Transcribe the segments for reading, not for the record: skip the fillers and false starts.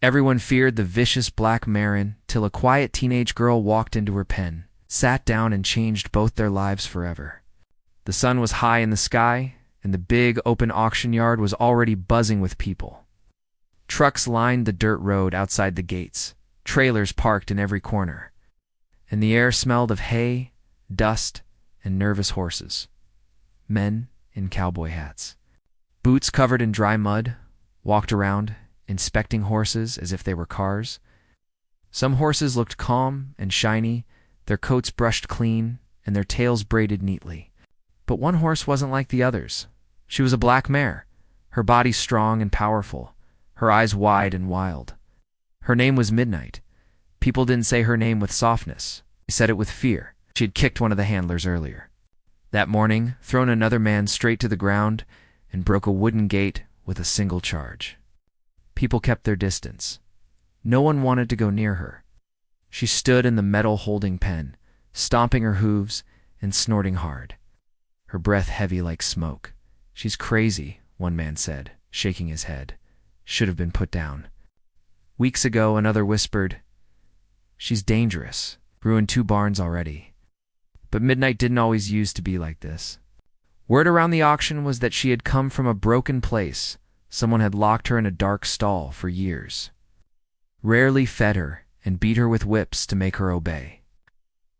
Everyone feared the vicious black Mare till a quiet teenage girl walked into her pen, sat down, and changed both their lives forever. The sun was high in the sky, and the big open auction yard was already buzzing with people. Trucks lined the dirt road outside the gates, trailers parked in every corner, and the air smelled of hay, dust, and nervous horses. Men in cowboy hats, boots covered in dry mud, walked around, inspecting horses as if they were cars. Some horses looked calm and shiny, their coats brushed clean, and their tails braided neatly. But one horse wasn't like the others. She was a black mare, her body strong and powerful, her eyes wide and wild. Her name was Midnight. People didn't say her name with softness. They said it with fear. She had kicked one of the handlers earlier. That morning, thrown another man straight to the ground, and broke a wooden gate with a single charge. People kept their distance. No one wanted to go near her. She stood in the metal holding pen, stomping her hooves and snorting hard, her breath heavy like smoke. "She's crazy," one man said, shaking his head. "Should have been put down." Weeks ago, another whispered, "She's dangerous. Ruined 2 barns already." But Midnight didn't always used to be like this. Word around the auction was that she had come from a broken place. Someone had locked her in a dark stall for years, rarely fed her, and beat her with whips to make her obey.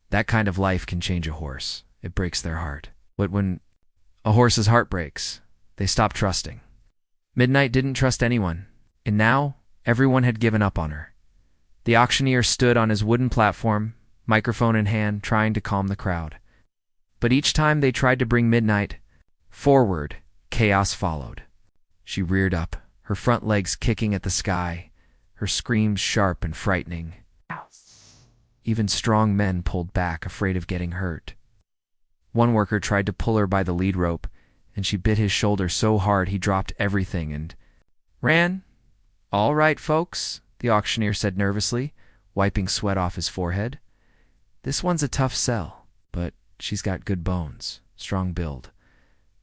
That kind of life can change a horse. It breaks their heart. But when a horse's heart breaks, they stop trusting. Midnight didn't trust anyone, and now everyone had given up on her. The auctioneer stood on his wooden platform, microphone in hand, trying to calm the crowd. But each time they tried to bring Midnight forward, chaos followed. She reared up, her front legs kicking at the sky, her screams sharp and frightening. Even strong men pulled back, afraid of getting hurt. One worker tried to pull her by the lead rope, and she bit his shoulder so hard he dropped everything and ran. "All right, folks," the auctioneer said nervously, wiping sweat off his forehead. "This one's a tough sell, but she's got good bones, strong build.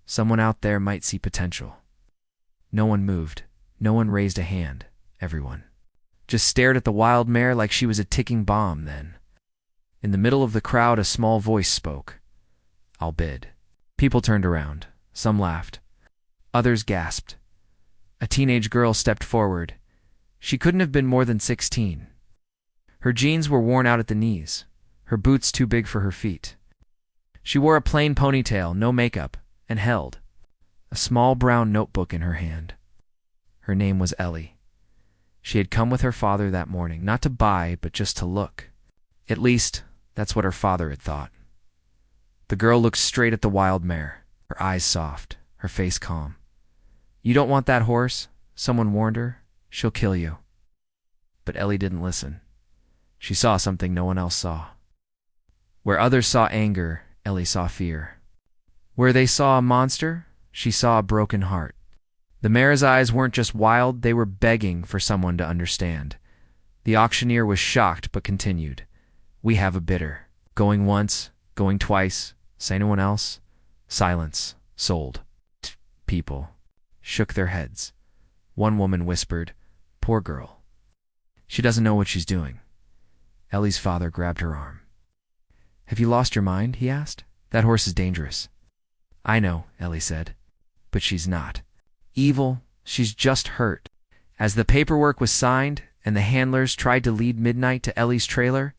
Someone out there might see potential." No one moved. No one raised a hand. Everyone just stared at the wild mare like she was a ticking bomb. Then, in the middle of the crowd, a small voice spoke. "I'll bid." People turned around. Some laughed. Others gasped. A teenage girl stepped forward. She couldn't have been more than 16. Her jeans were worn out at the knees, her boots too big for her feet. She wore a plain ponytail, no makeup, and held a small brown notebook in her hand. Her name was Ellie. She had come with her father that morning, not to buy, but just to look. At least, that's what her father had thought. The girl looked straight at the wild mare, her eyes soft, her face calm. "You don't want that horse," someone warned her. "She'll kill you." But Ellie didn't listen. She saw something no one else saw. Where others saw anger, Ellie saw fear. Where they saw a monster, she saw a broken heart. The mare's eyes weren't just wild, they were begging for someone to understand. The auctioneer was shocked but continued. "We have a bidder. Going once, going twice. Say no one else." Silence. Sold. People shook their heads. One woman whispered, "Poor girl. She doesn't know what she's doing." Ellie's father grabbed her arm. "Have you lost your mind?" he asked. "That horse is dangerous." "I know," Ellie said. "But she's not evil. She's just hurt." As the paperwork was signed and the handlers tried to lead Midnight to Ellie's trailer,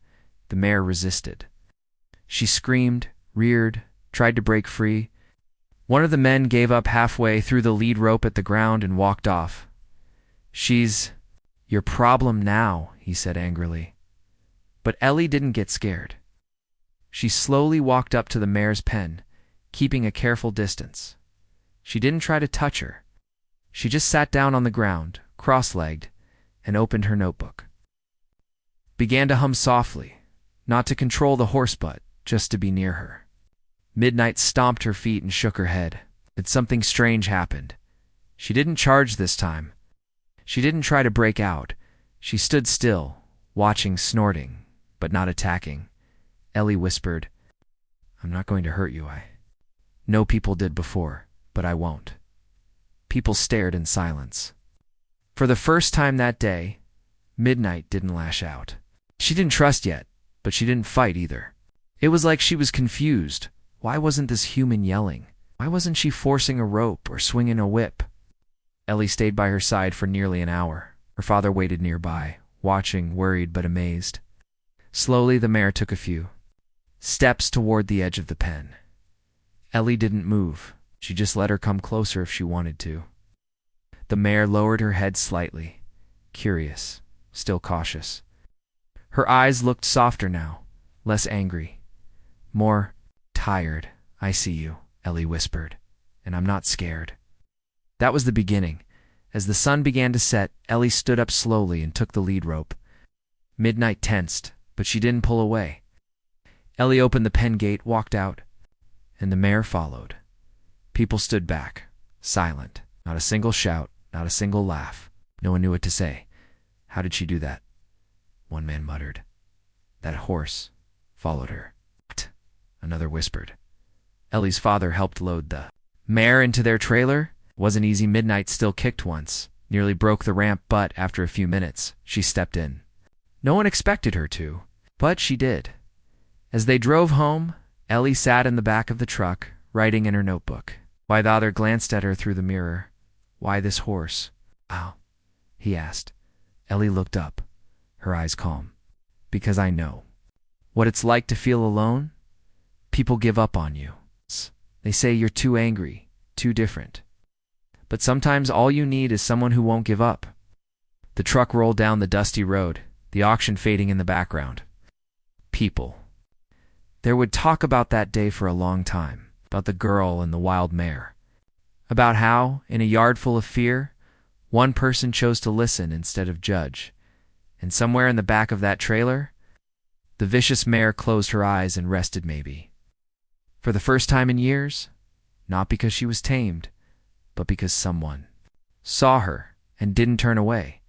the mare resisted. She screamed, reared, tried to break free. One of the men gave up halfway through the lead rope at the ground and walked off. "She's your problem now," he said angrily. But Ellie didn't get scared. She slowly walked up to the mare's pen, keeping a careful distance. She didn't try to touch her. She just sat down on the ground, cross-legged, and opened her notebook. Began to hum softly, not to control the horse but just to be near her. Midnight stomped her feet and shook her head. But something strange happened. She didn't charge this time. She didn't try to break out. She stood still, watching, snorting, but not attacking. Ellie whispered, "I'm not going to hurt you. I know people did before, but I won't." People stared in silence. For the first time that day, Midnight didn't lash out. She didn't trust yet, but she didn't fight either. It was like she was confused. Why wasn't this human yelling? Why wasn't she forcing a rope or swinging a whip? Ellie stayed by her side for nearly an hour. Her father waited nearby, watching, worried but amazed. Slowly, the mare took a few steps toward the edge of the pen. Ellie didn't move. She just let her come closer if she wanted to. The mare lowered her head slightly, curious, still cautious. Her eyes looked softer now, less angry, more tired. "I see you," Ellie whispered, "and I'm not scared." That was the beginning. As the sun began to set, Ellie stood up slowly and took the lead rope. Midnight tensed, but she didn't pull away. Ellie opened the pen gate, walked out, and the mare followed. People stood back, silent. Not a single shout, not a single laugh. No one knew what to say. "How did she do that?" one man muttered. "That horse followed her." Another whispered. Ellie's father helped load the mare into their trailer. It wasn't easy. Midnight still kicked once, nearly broke the ramp, but after a few minutes, she stepped in. No one expected her to, but she did. As they drove home, Ellie sat in the back of the truck, writing in her notebook. Why the other glanced at her through the mirror. "Why this horse?" "Oh," he asked. Ellie looked up, her eyes calm. "Because I know what it's like to feel alone. People give up on you. They say you're too angry, too different. But sometimes all you need is someone who won't give up." The truck rolled down the dusty road, the auction fading in the background. People. There would talk about that day for a long time, about the girl and the wild mare, about how, in a yard full of fear, one person chose to listen instead of judge, and somewhere in the back of that trailer, the vicious mare closed her eyes and rested maybe. For the first time in years, not because she was tamed, but because someone saw her and didn't turn away.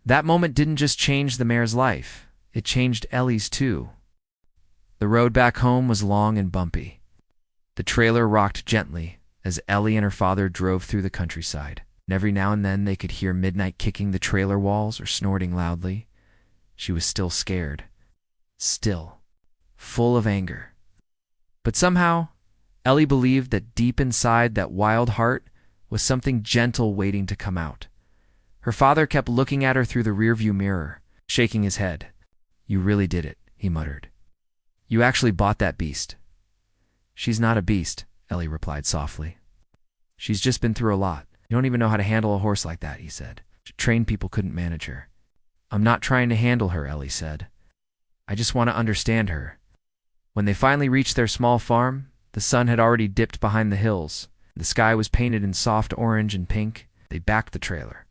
That moment didn't just change the mare's life, it changed Ellie's too. The road back home was long and bumpy. The trailer rocked gently as Ellie and her father drove through the countryside, and every now and then they could hear Midnight kicking the trailer walls or snorting loudly. She was still scared, still, full of anger. But somehow, Ellie believed that deep inside that wild heart was something gentle waiting to come out. Her father kept looking at her through the rearview mirror, shaking his head. "You really did it," he muttered. "You actually bought that beast." "She's not a beast," Ellie replied softly. "She's just been through a lot. You don't even know how to handle a horse like that," he said. "Trained people couldn't manage her." "I'm not trying to handle her," Ellie said. "I just want to understand her." When they finally reached their small farm, the sun had already dipped behind the hills. The sky was painted in soft orange and pink. They backed the trailer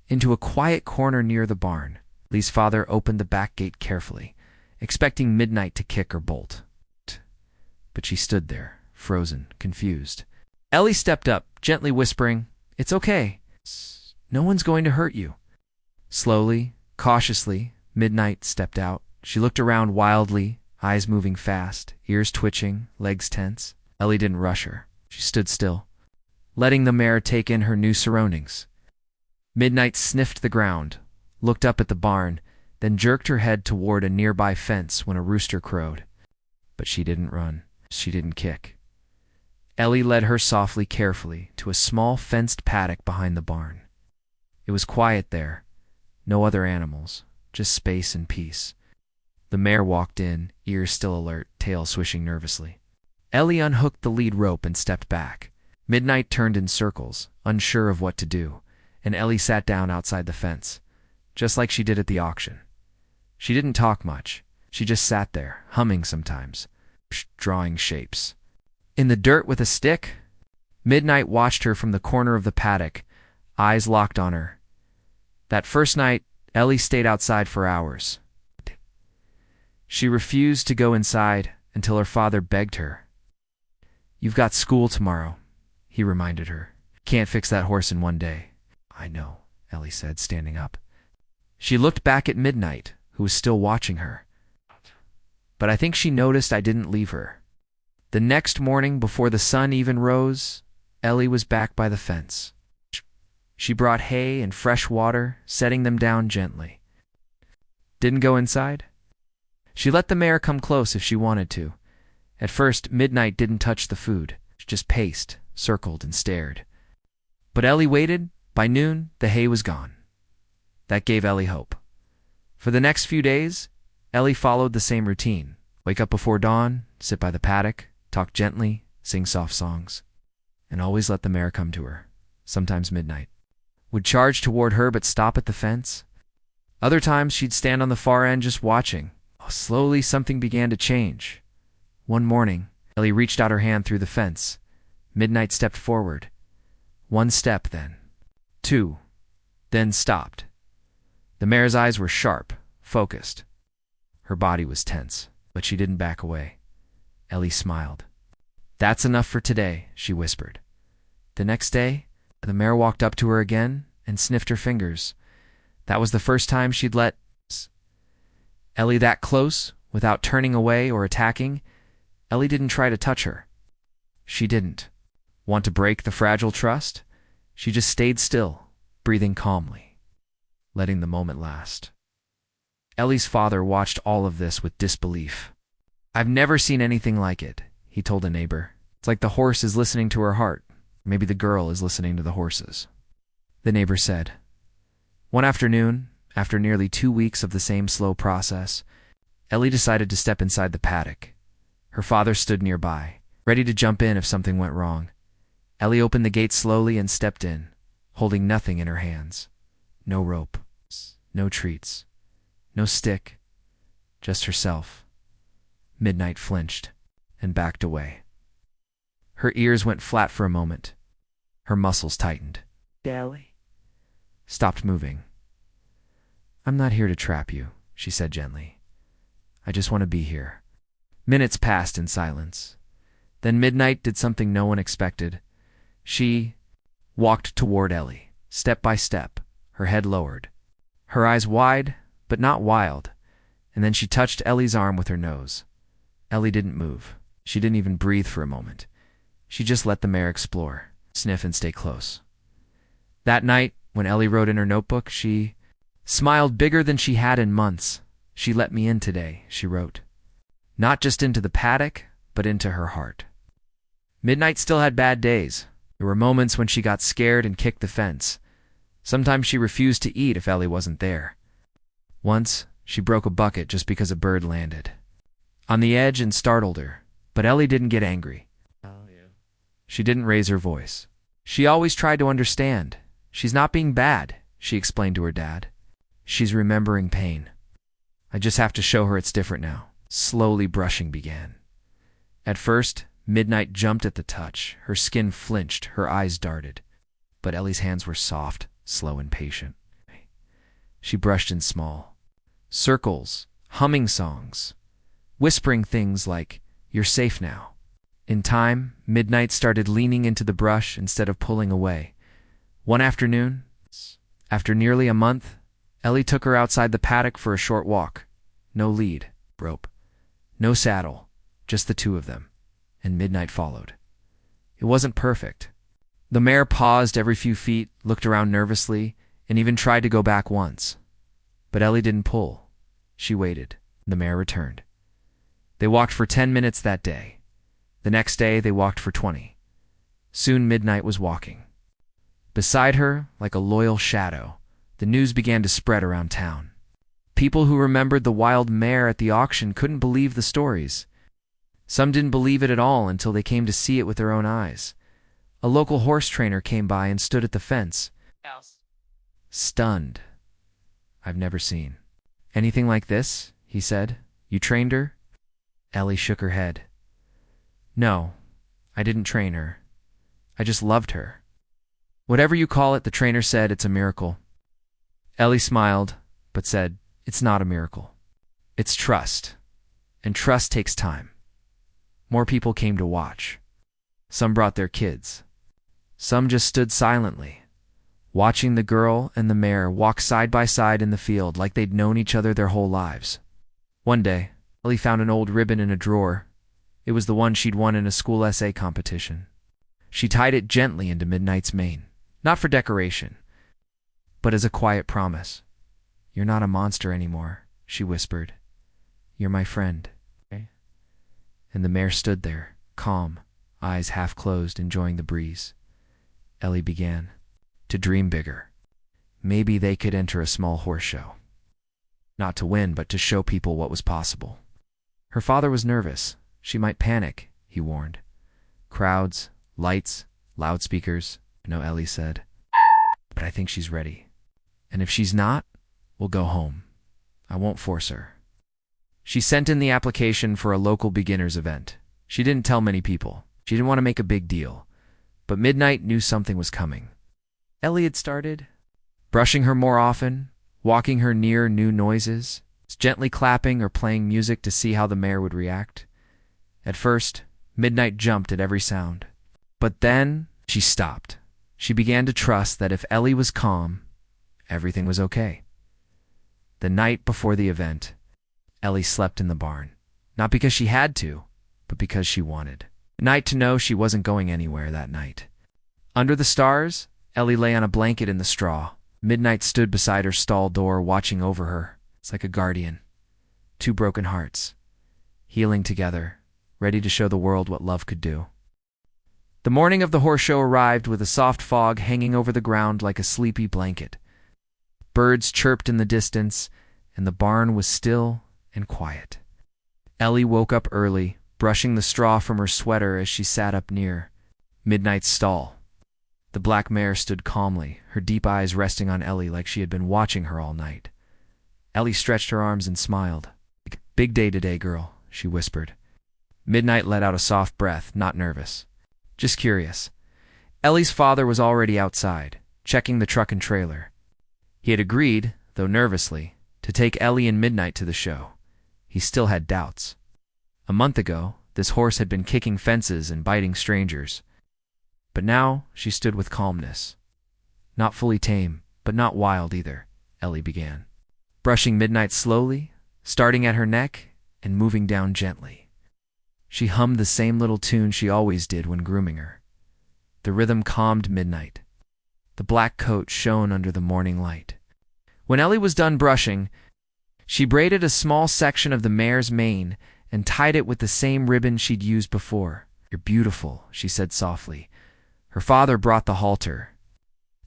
into a quiet corner near the barn. Ellie's father opened the back gate carefully, expecting Midnight to kick or bolt. But she stood there, frozen, confused. Ellie stepped up, gently whispering, "It's okay. No one's going to hurt you." Slowly, cautiously, Midnight stepped out. She looked around wildly, eyes moving fast, ears twitching, legs tense. Ellie didn't rush her. She stood still, letting the mare take in her new surroundings. Midnight sniffed the ground, looked up at the barn, then jerked her head toward a nearby fence when a rooster crowed. But she didn't run. She didn't kick. Ellie led her softly, carefully, to a small fenced paddock behind the barn. It was quiet there. No other animals, just space and peace. The mare walked in, ears still alert, tail swishing nervously. Ellie unhooked the lead rope and stepped back. Midnight turned in circles, unsure of what to do, and Ellie sat down outside the fence, just like she did at the auction. She didn't talk much. She just sat there, humming sometimes, drawing shapes. In the dirt with a stick, Midnight watched her from the corner of the paddock, eyes locked on her. That first night, Ellie stayed outside for hours. She refused to go inside until her father begged her. "You've got school tomorrow," he reminded her. "Can't fix that horse in one day." "I know," Ellie said, standing up. She looked back at Midnight, who was still watching her. But I think she noticed I didn't leave her. The next morning, before the sun even rose, Ellie was back by the fence. She brought hay and fresh water, setting them down gently. Didn't go inside? She let the mare come close if she wanted to. At first, Midnight didn't touch the food. She just paced, circled, and stared. But Ellie waited. By noon, the hay was gone. That gave Ellie hope. For the next few days, Ellie followed the same routine. Wake up before dawn, sit by the paddock, talk gently, sing soft songs, and always let the mare come to her. Sometimes Midnight would charge toward her but stop at the fence. Other times she'd stand on the far end just watching. Slowly something began to change. One morning, Ellie reached out her hand through the fence. Midnight stepped forward. One step, then 2, then stopped. The mare's eyes were sharp, focused. Her body was tense, but she didn't back away. Ellie smiled. "That's enough for today," she whispered. The next day, the mare walked up to her again and sniffed her fingers. That was the first time she'd let Ellie that close, without turning away or attacking. Ellie didn't try to touch her. She didn't want to break the fragile trust. She just stayed still, breathing calmly, letting the moment last. Ellie's father watched all of this with disbelief. "I've never seen anything like it," he told a neighbor. "It's like the horse is listening to her heart. Maybe the girl is listening to the horses." The neighbor said. One afternoon, after nearly 2 weeks of the same slow process, Ellie decided to step inside the paddock. Her father stood nearby, ready to jump in if something went wrong. Ellie opened the gate slowly and stepped in, holding nothing in her hands. No rope, no treats, no stick, just herself. Midnight flinched and backed away. Her ears went flat for a moment. Her muscles tightened. Ellie stopped moving. "I'm not here to trap you," she said gently. "I just want to be here." Minutes passed in silence. Then Midnight did something no one expected. She walked toward Ellie, step by step, her head lowered, her eyes wide, but not wild, and then she touched Ellie's arm with her nose. Ellie didn't move. She didn't even breathe for a moment. She just let the mare explore, sniff, and stay close. That night, when Ellie wrote in her notebook, she smiled bigger than she had in months. "She let me in today," she wrote. Not just into the paddock, but into her heart. Midnight still had bad days. There were moments when she got scared and kicked the fence. Sometimes she refused to eat if Ellie wasn't there. Once, she broke a bucket just because a bird landed on the edge and startled her, but Ellie didn't get angry. She didn't raise her voice. She always tried to understand. "She's not being bad," she explained to her dad. "She's remembering pain. I just have to show her it's different now." Slowly brushing began. At first, Midnight jumped at the touch. Her skin flinched, her eyes darted. But Ellie's hands were soft, slow, and patient. She brushed in small circles, humming songs, whispering things like, "You're safe now." In time, Midnight started leaning into the brush instead of pulling away. One afternoon, after nearly a month, Ellie took her outside the paddock for a short walk. No lead, rope, no saddle, just the two of them, and Midnight followed. It wasn't perfect. The mare paused every few feet, looked around nervously, and even tried to go back once. But Ellie didn't pull. She waited. The mare returned. They walked for 10 minutes that day. The next day, they walked for 20. Soon Midnight was walking. Beside her, like a loyal shadow, the news began to spread around town. People who remembered the wild mare at the auction couldn't believe the stories. Some didn't believe it at all until they came to see it with their own eyes. A local horse trainer came by and stood at the fence, stunned. "I've never seen anything like this," he said. "You trained her?" Ellie shook her head. "No, I didn't train her. I just loved her." "Whatever you call it," the trainer said, "it's a miracle." Ellie smiled, but said, "It's not a miracle. It's trust. And trust takes time." More people came to watch. Some brought their kids. Some just stood silently, watching the girl and the mare walk side by side in the field like they'd known each other their whole lives. One day, Ellie found an old ribbon in a drawer. It was the one she'd won in a school essay competition. She tied it gently into Midnight's mane, not for decoration, but as a quiet promise. "You're not a monster anymore. she whispered. You're my friend. And the mare stood there, calm, eyes half closed, enjoying the breeze. Ellie began to dream bigger. Maybe they could enter a small horse show. Not to win, but to show people what was possible. Her father was nervous. She might panic, he warned. Crowds, lights, loudspeakers. No, Ellie said. But I think she's ready. And if she's not, we'll go home. I won't force her. She sent in the application for a local beginners event. She didn't tell many people. She didn't want to make a big deal. But Midnight knew something was coming. Ellie had started brushing her more often, walking her near new noises, gently clapping or playing music to see how the mare would react. At first, Midnight jumped at every sound. But then she stopped. She began to trust that if Ellie was calm, everything was okay. The night before the event, Ellie slept in the barn. Not because she had to, but because she wanted. Night to know she wasn't going anywhere that night. Under the stars, Ellie lay on a blanket in the straw. Midnight stood beside her stall door, watching over her. It's like a guardian. Two broken hearts, healing together, ready to show the world what love could do. The morning of the horse show arrived with a soft fog hanging over the ground like a sleepy blanket. Birds chirped in the distance, and the barn was still and quiet. Ellie woke up early, brushing the straw from her sweater as she sat up near Midnight's stall. The black mare stood calmly, her deep eyes resting on Ellie like she had been watching her all night. Ellie stretched her arms and smiled. Big day today, girl, she whispered. Midnight let out a soft breath, not nervous. Just curious. Ellie's father was already outside, checking the truck and trailer. He had agreed, though nervously, to take Ellie and Midnight to the show. He still had doubts. A month ago, this horse had been kicking fences and biting strangers. But now she stood with calmness. Not fully tame, but not wild either, Ellie began. Brushing Midnight slowly, starting at her neck and moving down gently. She hummed the same little tune she always did when grooming her. The rhythm calmed Midnight. The black coat shone under the morning light. When Ellie was done brushing, she braided a small section of the mare's mane and tied it with the same ribbon she'd used before. You're beautiful, she said softly. Her father brought the halter.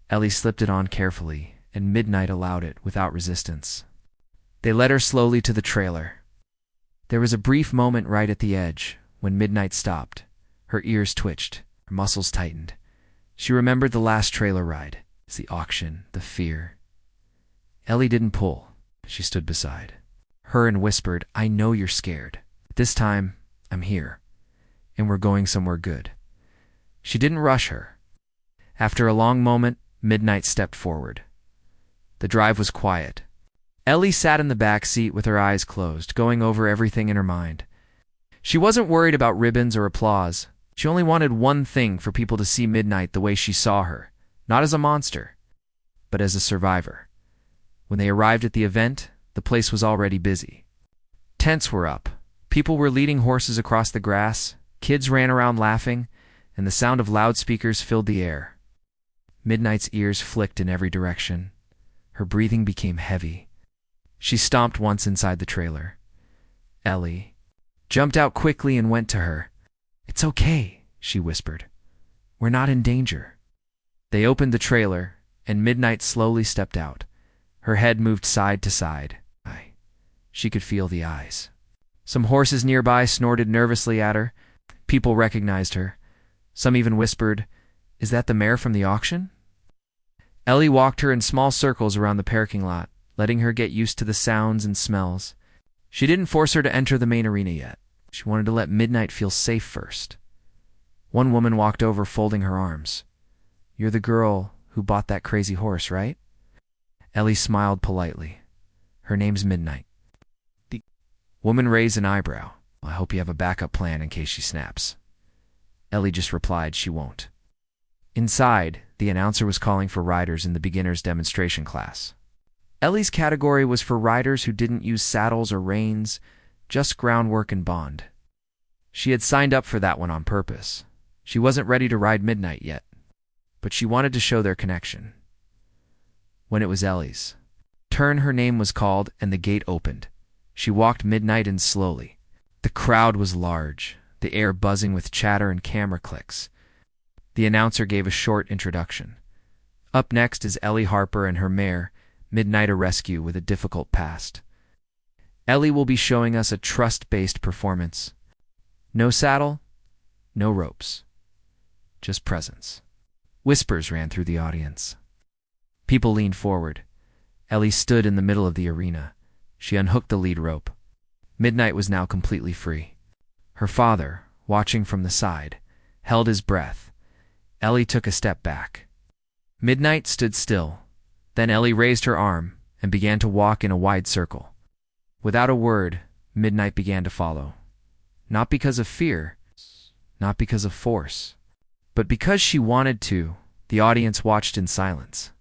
Ellie slipped it on carefully, and Midnight allowed it without resistance. They led her slowly to the trailer. There was a brief moment right at the edge, when Midnight stopped. Her ears twitched, her muscles tightened. She remembered the last trailer ride, the auction, the fear. Ellie didn't pull. She stood beside her and whispered, I know you're scared. This time, I'm here, and we're going somewhere good. She didn't rush her. After a long moment, Midnight stepped forward. The drive was quiet. Ellie sat in the back seat with her eyes closed, going over everything in her mind. She wasn't worried about ribbons or applause. She only wanted one thing: for people to see Midnight the way she saw her, not as a monster, but as a survivor. When they arrived at the event, the place was already busy. Tents were up. People were leading horses across the grass. Kids ran around laughing, and the sound of loudspeakers filled the air. Midnight's ears flicked in every direction. Her breathing became heavy. She stomped once inside the trailer. Ellie jumped out quickly and went to her. It's okay, she whispered. We're not in danger. They opened the trailer, and Midnight slowly stepped out. Her head moved side to side. She could feel the eyes. Some horses nearby snorted nervously at her. People recognized her. Some even whispered, Is that the mare from the auction? Ellie walked her in small circles around the parking lot, letting her get used to the sounds and smells. She didn't force her to enter the main arena yet. She wanted to let Midnight feel safe first. One woman walked over, folding her arms. You're the girl who bought that crazy horse, right? Ellie smiled politely. Her name's Midnight. The woman raised an eyebrow. I hope you have a backup plan in case she snaps. Ellie just replied she won't. Inside, the announcer was calling for riders in the beginner's demonstration class. Ellie's category was for riders who didn't use saddles or reins, just groundwork and bond. She had signed up for that one on purpose. She wasn't ready to ride Midnight yet, but she wanted to show their connection. When it was Ellie's turn her name was called and the gate opened. She walked Midnight in slowly. The crowd was large, the air buzzing with chatter and camera clicks. The announcer gave a short introduction. Up next is Ellie Harper and her mare, Midnight, a rescue with a difficult past. Ellie will be showing us a trust-based performance. No saddle, no ropes, just presence. Whispers ran through the audience. People leaned forward. Ellie stood in the middle of the arena. She unhooked the lead rope. Midnight was now completely free. Her father, watching from the side, held his breath. Ellie took a step back. Midnight stood still. Then Ellie raised her arm and began to walk in a wide circle. Without a word, Midnight began to follow. Not because of fear, not because of force, but because she wanted to. The audience watched in silence.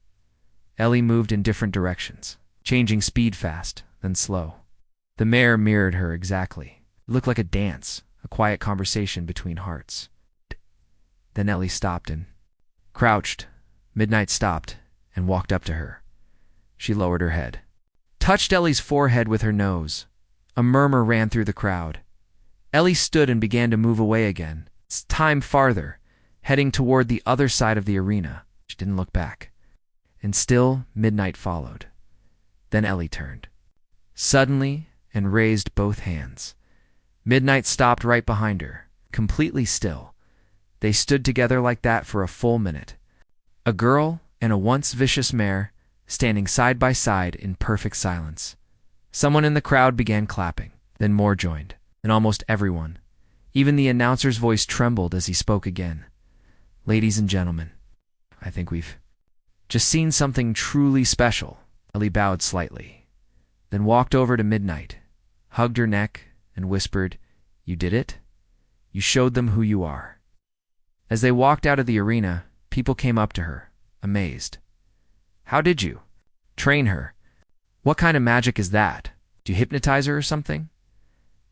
Ellie moved in different directions, changing speed fast, then slow. The mare mirrored her exactly. It looked like a dance, a quiet conversation between hearts. Then Ellie stopped and crouched. Midnight stopped and walked up to her. She lowered her head, touched Ellie's forehead with her nose. A murmur ran through the crowd. Ellie stood and began to move away again, time farther, heading toward the other side of the arena. She didn't look back. And still Midnight followed. Then Ellie turned, suddenly, and raised both hands. Midnight stopped right behind her, completely still. They stood together like that for a full minute. A girl and a once vicious mare, standing side by side in perfect silence. Someone in the crowd began clapping, then more joined, and almost everyone. Even the announcer's voice trembled as he spoke again. Ladies and gentlemen, I think we've just seen something truly special. Ellie bowed slightly, then walked over to Midnight, hugged her neck, and whispered, "You did it? You showed them who you are." As they walked out of the arena, people came up to her, amazed. "How did you train her? What kind of magic is that? Do you hypnotize her or something?"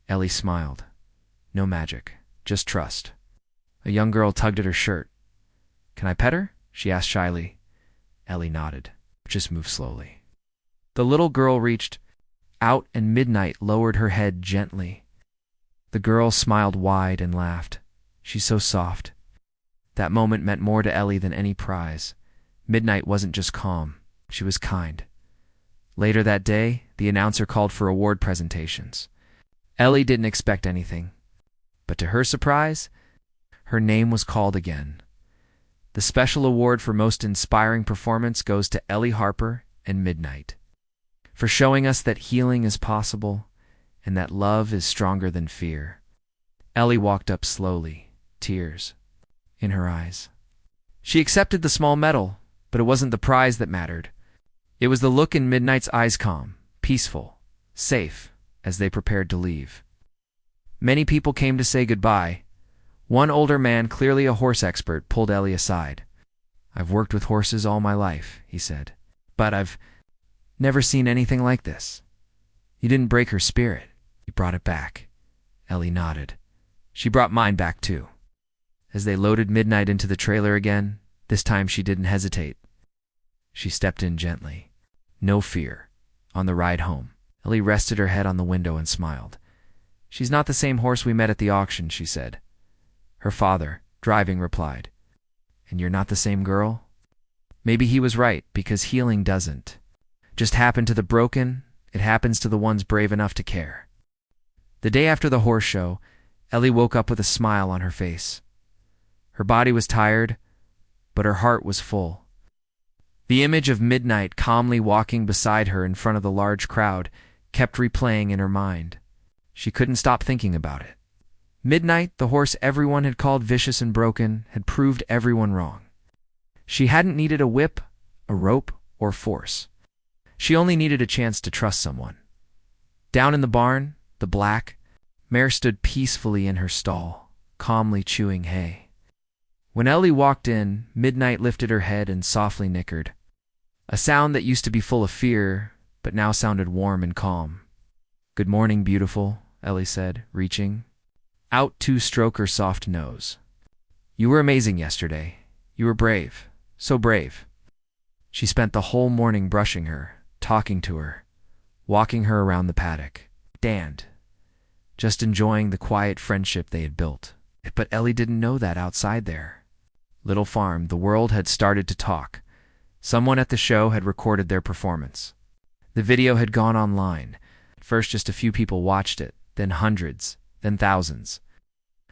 Ellie smiled. "No magic, just trust." A young girl tugged at her shirt. "Can I pet her?" she asked shyly. Ellie nodded. "Just move slowly." The little girl reached out and Midnight lowered her head gently. The girl smiled wide and laughed. "She's so soft." That moment meant more to Ellie than any prize. Midnight wasn't just calm, she was kind. Later that day, the announcer called for award presentations. Ellie didn't expect anything, but to her surprise, her name was called again. The special award for most inspiring performance goes to Ellie Harper and Midnight, for showing us that healing is possible and that love is stronger than fear. Ellie walked up slowly, tears in her eyes. She accepted the small medal, but it wasn't the prize that mattered. It was the look in Midnight's eyes, calm, peaceful, safe, as they prepared to leave. Many people came to say goodbye. One older man, clearly a horse expert, pulled Ellie aside. "I've worked with horses all my life," he said, "but I've never seen anything like this. You didn't break her spirit. You brought it back." Ellie nodded. "She brought mine back too." As they loaded Midnight into the trailer again, this time she didn't hesitate. She stepped in gently. No fear. On the ride home, Ellie rested her head on the window and smiled. "She's not the same horse we met at the auction," she said. Her father, driving, replied, "And you're not the same girl?" Maybe he was right, because healing doesn't just happen to the broken, it happens to the ones brave enough to care. The day after the horse show, Ellie woke up with a smile on her face. Her body was tired, but her heart was full. The image of Midnight calmly walking beside her in front of the large crowd kept replaying in her mind. She couldn't stop thinking about it. Midnight, the horse everyone had called vicious and broken, had proved everyone wrong. She hadn't needed a whip, a rope, or force. She only needed a chance to trust someone. Down in the barn, the black mare stood peacefully in her stall, calmly chewing hay. When Ellie walked in, Midnight lifted her head and softly nickered, a sound that used to be full of fear, but now sounded warm and calm. "Good morning, beautiful," Ellie said, reaching out to stroke her soft nose. "You were amazing yesterday. You were brave, so brave." She spent the whole morning brushing her, talking to her, walking her around the paddock. Stand, just enjoying the quiet friendship they had built. But Ellie didn't know that outside their little farm, the world had started to talk. Someone at the show had recorded their performance. The video had gone online. At first, just a few people watched it, then hundreds, then thousands.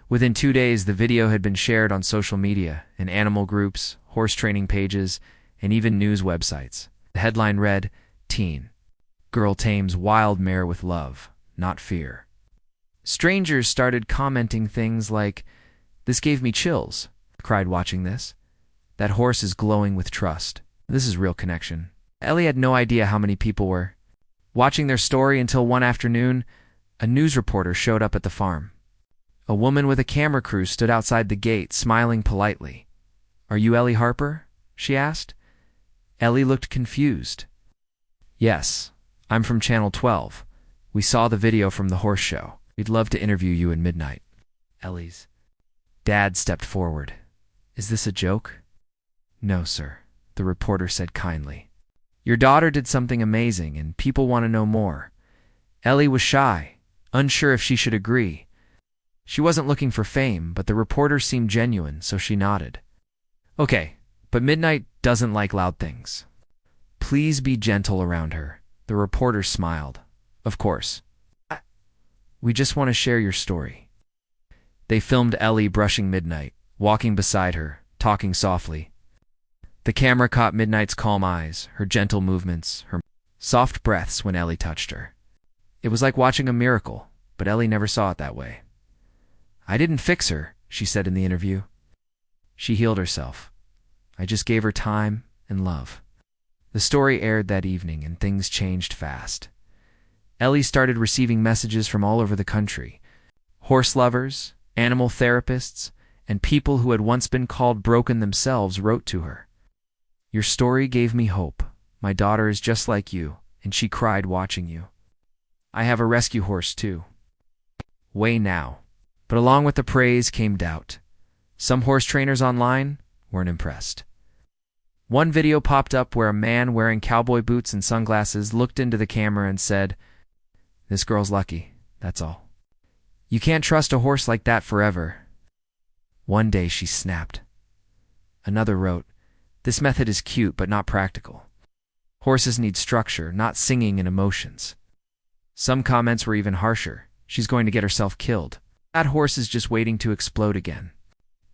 Within 2 days, the video had been shared on social media, in animal groups, horse training pages, and even news websites. The headline read, "Teen Girl Tames Wild Mare with Love, Not Fear." Strangers started commenting things like, "This gave me chills," cried watching this. "That horse is glowing with trust. This is real connection." Ellie had no idea how many people were watching their story until one afternoon, a news reporter showed up at the farm. A woman with a camera crew stood outside the gate, smiling politely. "Are you Ellie Harper?" she asked. Ellie looked confused. "Yes, I'm from Channel 12. We saw the video from the horse show. We'd love to interview you in midnight." Ellie's dad stepped forward. "Is this a joke?" "No, sir," the reporter said kindly. "Your daughter did something amazing, and people want to know more." Ellie was shy, unsure if she should agree. She wasn't looking for fame, but the reporter seemed genuine, so she nodded. "Okay, but Midnight doesn't like loud things. Please be gentle around her." The reporter smiled. "Of course. We just want to share your story." They filmed Ellie brushing Midnight, walking beside her, talking softly. The camera caught Midnight's calm eyes, her gentle movements, her soft breaths when Ellie touched her. It was like watching a miracle, but Ellie never saw it that way. "I didn't fix her," she said in the interview. "She healed herself. I just gave her time and love." The story aired that evening, and things changed fast. Ellie started receiving messages from all over the country. Horse lovers, animal therapists, and people who had once been called broken themselves wrote to her. "Your story gave me hope. My daughter is just like you, and she cried watching you. I have a rescue horse too. Way now." But along with the praise came doubt. Some horse trainers online weren't impressed. One video popped up where a man wearing cowboy boots and sunglasses looked into the camera and said, "This girl's lucky, that's all. You can't trust a horse like that forever." One day she snapped. Another wrote, "This method is cute but not practical. Horses need structure, not singing and emotions." Some comments were even harsher. "She's going to get herself killed. That horse is just waiting to explode again."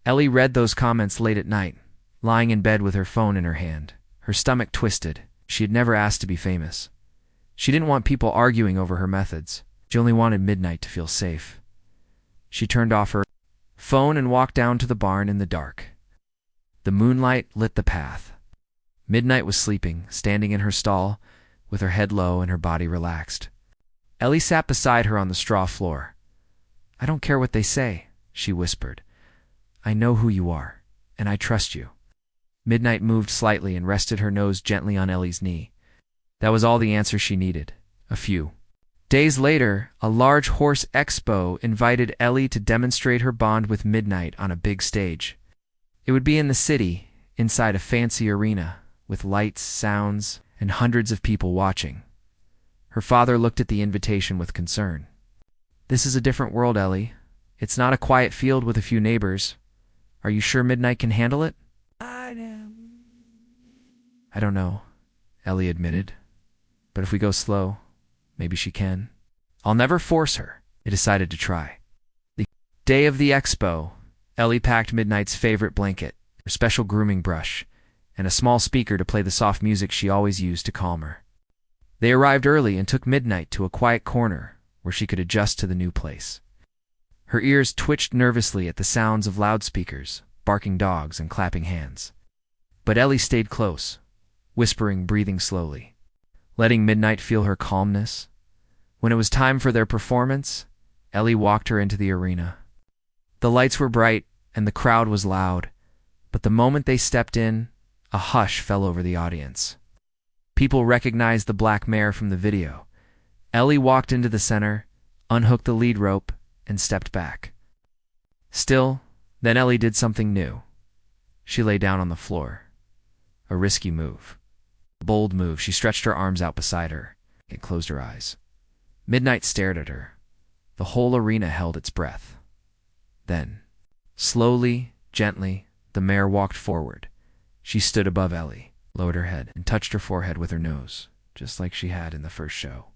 Ellie read those comments late at night, lying in bed with her phone in her hand, her stomach twisted. She had never asked to be famous. She didn't want people arguing over her methods. She only wanted Midnight to feel safe. She turned off her phone and walked down to the barn in the dark. The moonlight lit the path. Midnight was sleeping, standing in her stall, with her head low and her body relaxed. Ellie sat beside her on the straw floor. "I don't care what they say," she whispered. "I know who you are, and I trust you." Midnight moved slightly and rested her nose gently on Ellie's knee. That was all the answer she needed. A few days later, a large horse expo invited Ellie to demonstrate her bond with Midnight on a big stage. It would be in the city, inside a fancy arena, with lights, sounds, and hundreds of people watching. Her father looked at the invitation with concern. "This is a different world, Ellie. It's not a quiet field with a few neighbors. Are you sure Midnight can handle it?" "I don't know," Ellie admitted. "But if we go slow, maybe she can." "I'll never force her," they decided to try. The day of the expo, Ellie packed Midnight's favorite blanket, her special grooming brush, and a small speaker to play the soft music she always used to calm her. They arrived early and took Midnight to a quiet corner where she could adjust to the new place. Her ears twitched nervously at the sounds of loudspeakers, barking dogs, and clapping hands. But Ellie stayed close, whispering, breathing slowly, letting Midnight feel her calmness. When it was time for their performance, Ellie walked her into the arena. The lights were bright and the crowd was loud, but the moment they stepped in, a hush fell over the audience. People recognized the black mare from the video. Ellie walked into the center, unhooked the lead rope, and stepped back. Still, then Ellie did something new. She lay down on the floor. A risky move. A bold move. She stretched her arms out beside her and closed her eyes. Midnight stared at her. The whole arena held its breath. Then, slowly, gently, the mare walked forward. She stood above Ellie, lowered her head, and touched her forehead with her nose, just like she had in the first show.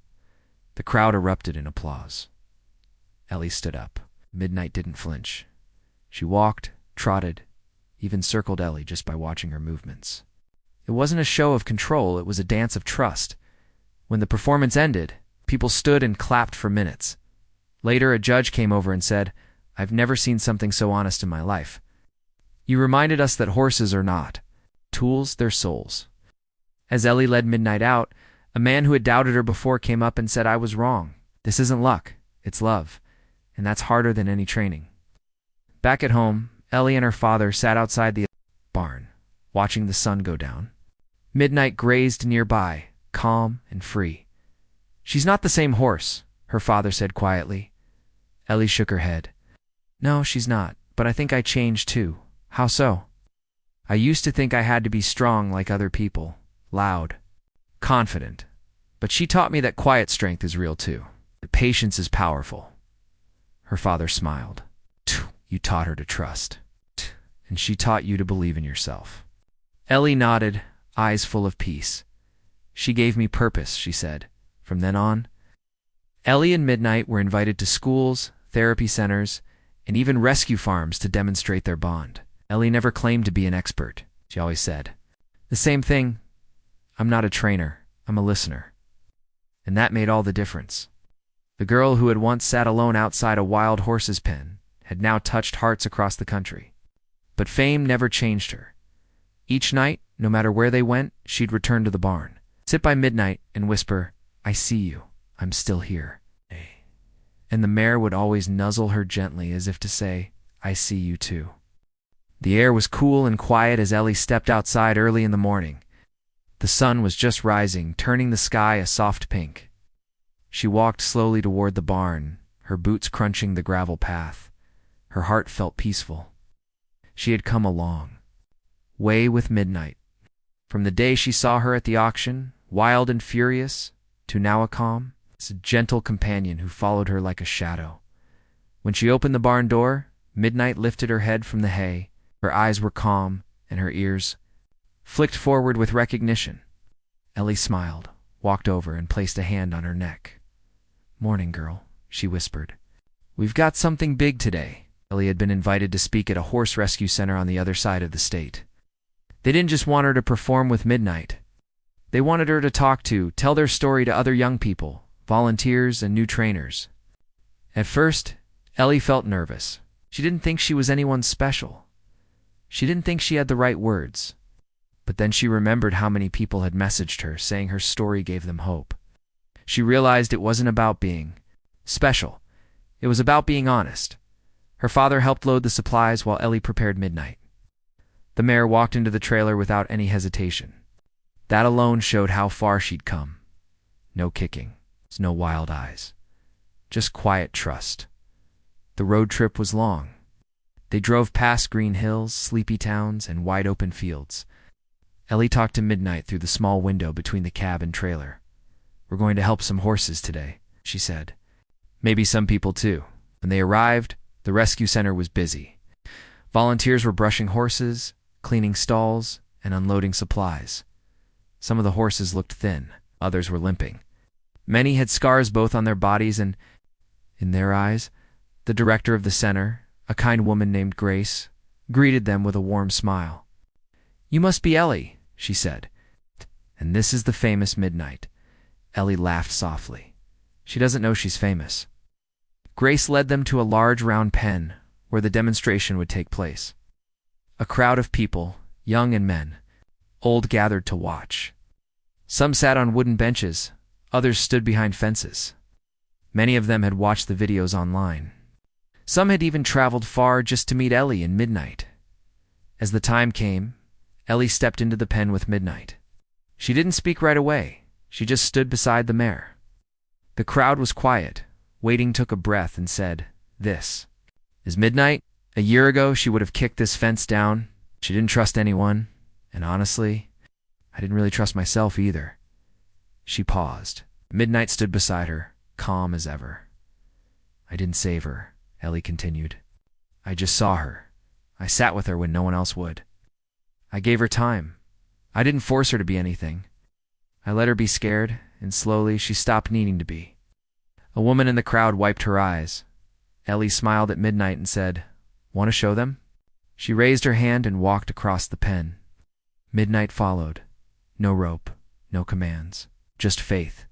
The crowd erupted in applause. Ellie stood up. Midnight didn't flinch. She walked, trotted, even circled Ellie just by watching her movements. It wasn't a show of control, it was a dance of trust. When the performance ended, people stood and clapped for minutes. Later, a judge came over and said, "I've never seen something so honest in my life. You reminded us that horses are not tools, they're souls." As Ellie led Midnight out, a man who had doubted her before came up and said, "I was wrong. This isn't luck, it's love, and that's harder than any training." Back at home, Ellie and her father sat outside the barn, watching the sun go down. Midnight grazed nearby, calm and free. "She's not the same horse," her father said quietly. Ellie shook her head. "No, she's not, but I think I changed too." "How so?" "I used to think I had to be strong like other people, loud, confident. But she taught me that quiet strength is real too. That patience is powerful." Her father smiled. "You taught her to trust. And she taught you to believe in yourself." Ellie nodded, eyes full of peace. "She gave me purpose," she said. From then on, Ellie and Midnight were invited to schools, therapy centers, and even rescue farms to demonstrate their bond. Ellie never claimed to be an expert. She always said the same thing: "I'm not a trainer, I'm a listener." And that made all the difference. The girl who had once sat alone outside a wild horse's pen had now touched hearts across the country. But fame never changed her. Each night, no matter where they went, she'd return to the barn, sit by Midnight and whisper, "I see you, I'm still here." And the mare would always nuzzle her gently as if to say, "I see you too." The air was cool and quiet as Ellie stepped outside early in the morning. The sun was just rising, turning the sky a soft pink. She walked slowly toward the barn, her boots crunching the gravel path. Her heart felt peaceful. She had come a long way with Midnight. From the day she saw her at the auction, wild and furious, to now a calm, gentle companion who followed her like a shadow. When she opened the barn door, Midnight lifted her head from the hay. Her eyes were calm, and her ears flicked forward with recognition. Ellie smiled, walked over, and placed a hand on her neck. "Morning, girl," she whispered. "We've got something big today." Ellie had been invited to speak at a horse rescue center on the other side of the state. They didn't just want her to perform with Midnight. They wanted her to tell their story to other young people, volunteers, and new trainers. At first, Ellie felt nervous. She didn't think she was anyone special. She didn't think she had the right words. But then she remembered how many people had messaged her, saying her story gave them hope. She realized it wasn't about being special. It was about being honest. Her father helped load the supplies while Ellie prepared Midnight. The mare walked into the trailer without any hesitation. That alone showed how far she'd come. No kicking, no wild eyes. Just quiet trust. The road trip was long. They drove past green hills, sleepy towns, and wide-open fields. Ellie talked to Midnight through the small window between the cab and trailer. "We're going to help some horses today," she said. "Maybe some people too." When they arrived, the rescue center was busy. Volunteers were brushing horses, cleaning stalls, and unloading supplies. Some of the horses looked thin, others were limping. Many had scars both on their bodies and in their eyes. The director of the center, a kind woman named Grace, greeted them with a warm smile. "You must be Ellie," she said. "And this is the famous Midnight." Ellie laughed softly. "She doesn't know she's famous." Grace led them to a large round pen where the demonstration would take place. A crowd of people, young and men, old, gathered to watch. Some sat on wooden benches, others stood behind fences. Many of them had watched the videos online. Some had even traveled far just to meet Ellie and Midnight. As the time came, Ellie stepped into the pen with Midnight. She didn't speak right away. She just stood beside the mare. The crowd was quiet. Waiting took a breath and said, "This is Midnight." A year ago, she would have kicked this fence down. She didn't trust anyone. And honestly, I didn't really trust myself either. She paused. Midnight stood beside her, calm as ever. I didn't save her, Ellie continued. I just saw her. I sat with her when no one else would. I gave her time. I didn't force her to be anything. I let her be scared, and slowly she stopped needing to be. A woman in the crowd wiped her eyes. Ellie smiled at Midnight and said, "Want to show them?" She raised her hand and walked across the pen. Midnight followed. No rope, no commands, just faith.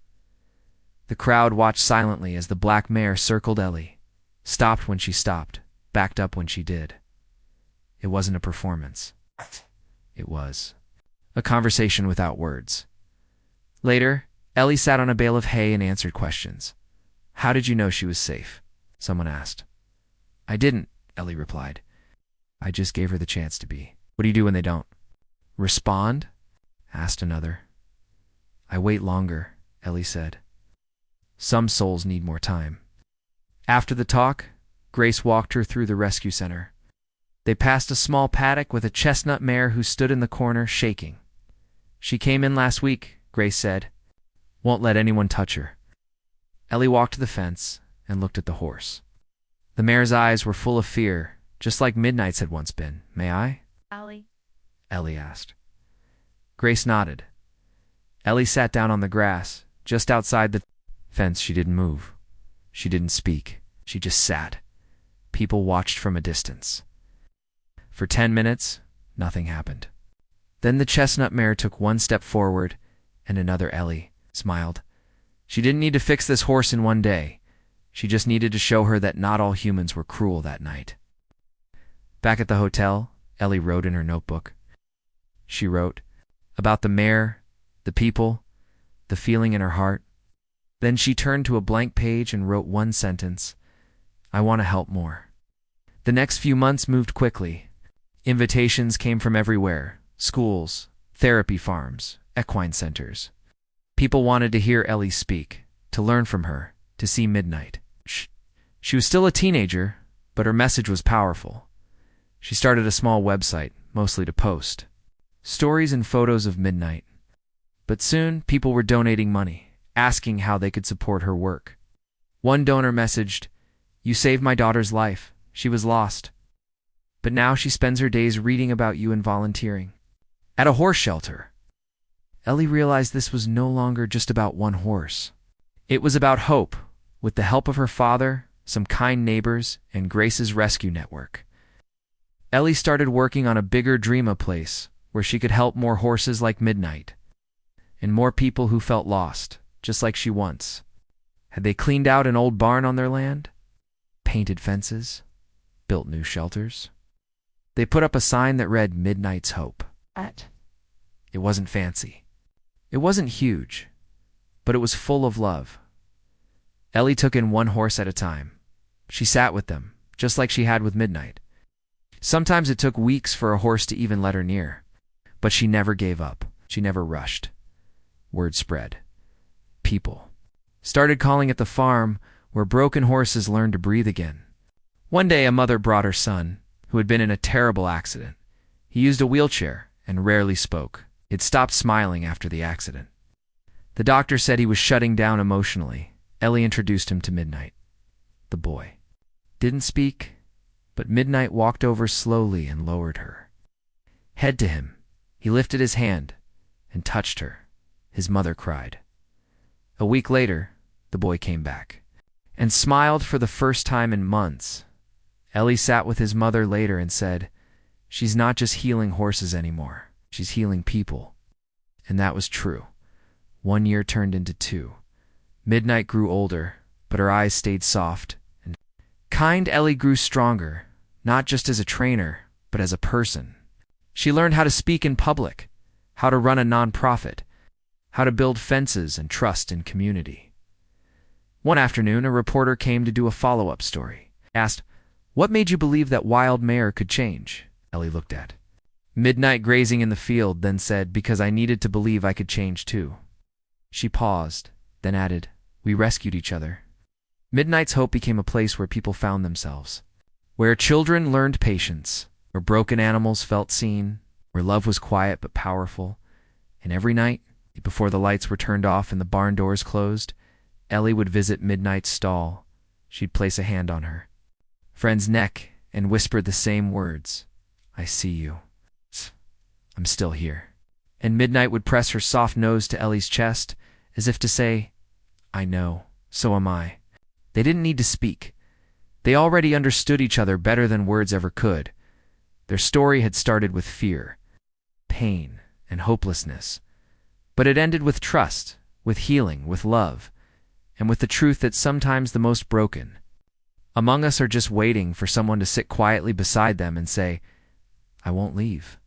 The crowd watched silently as the black mare circled Ellie, stopped when she stopped, backed up when she did. It wasn't a performance. It was a conversation without words. Later, Ellie sat on a bale of hay and answered questions. "How did you know she was safe?" someone asked. "I didn't," Ellie replied. "I just gave her the chance to be." "What do you do when they don't?" "Respond?" asked another. "I wait longer," Ellie said. "Some souls need more time." After the talk, Grace walked her through the rescue center. They passed a small paddock with a chestnut mare who stood in the corner, shaking. "She came in last week," Grace said. "Won't let anyone touch her." Ellie walked to the fence and looked at the horse. The mare's eyes were full of fear, just like Midnight's had once been. "May I?" Ellie asked. Grace nodded. Ellie sat down on the grass, just outside the fence. She didn't move. She didn't speak. She just sat. People watched from a distance. For 10 minutes, nothing happened. Then the chestnut mare took one step forward, and another. Ellie smiled. She didn't need to fix this horse in one day. She just needed to show her that not all humans were cruel that night. Back at the hotel, Ellie wrote in her notebook. She wrote about the mare, the people, the feeling in her heart. Then she turned to a blank page and wrote one sentence: "I want to help more." The next few months moved quickly. Invitations came from everywhere: schools, therapy farms, equine centers. People wanted to hear Ellie speak, to learn from her, to see Midnight. She was still a teenager, but her message was powerful. She started a small website, mostly to post stories and photos of Midnight. But soon, people were donating money, asking how they could support her work. One donor messaged, "You saved my daughter's life. She was lost. But now she spends her days reading about you and volunteering at a horse shelter." Ellie realized this was no longer just about one horse. It was about hope, with the help of her father, some kind neighbors, and Grace's rescue network. Ellie started working on a bigger dream, a place where she could help more horses like Midnight, and more people who felt lost, just like she once. Had they cleaned out an old barn on their land? Painted fences? Built new shelters? They put up a sign that read Midnight's Hope. It wasn't fancy. It wasn't huge, but it was full of love. Ellie took in one horse at a time. She sat with them, just like she had with Midnight. Sometimes it took weeks for a horse to even let her near, but she never gave up. She never rushed. Word spread. People started calling at the farm, where broken horses learned to breathe again. One day a mother brought her son, who had been in a terrible accident. He used a wheelchair and rarely spoke. It stopped smiling after the accident. The doctor said he was shutting down emotionally. Ellie introduced him to Midnight. The boy didn't speak, but Midnight walked over slowly and lowered her head to him. He lifted his hand and touched her. His mother cried. A week later, the boy came back and smiled for the first time in months. Ellie sat with his mother later and said, "She's not just healing horses anymore. She's healing people." And that was true. 1 year turned into 2. Midnight grew older, but her eyes stayed soft and kind. Ellie grew stronger, not just as a trainer, but as a person. She learned how to speak in public, how to run a nonprofit, how to build fences and trust in community. One afternoon, a reporter came to do a follow-up story. Asked, "What made you believe that wild mare could change?" Ellie looked at Midnight grazing in the field, then said, "Because I needed to believe I could change too." She paused, then added, "We rescued each other." Midnight's Hope became a place where people found themselves, where children learned patience, where broken animals felt seen, where love was quiet but powerful. And every night, before the lights were turned off and the barn doors closed, Ellie would visit Midnight's stall. She'd place a hand on her friend's neck and whisper the same words. I see you. I'm still here. And Midnight would press her soft nose to Ellie's chest, as if to say, I know, so am I. They didn't need to speak. They already understood each other better than words ever could. Their story had started with fear, pain, and hopelessness. But it ended with trust, with healing, with love, and with the truth that sometimes the most broken among us are just waiting for someone to sit quietly beside them and say, I won't leave.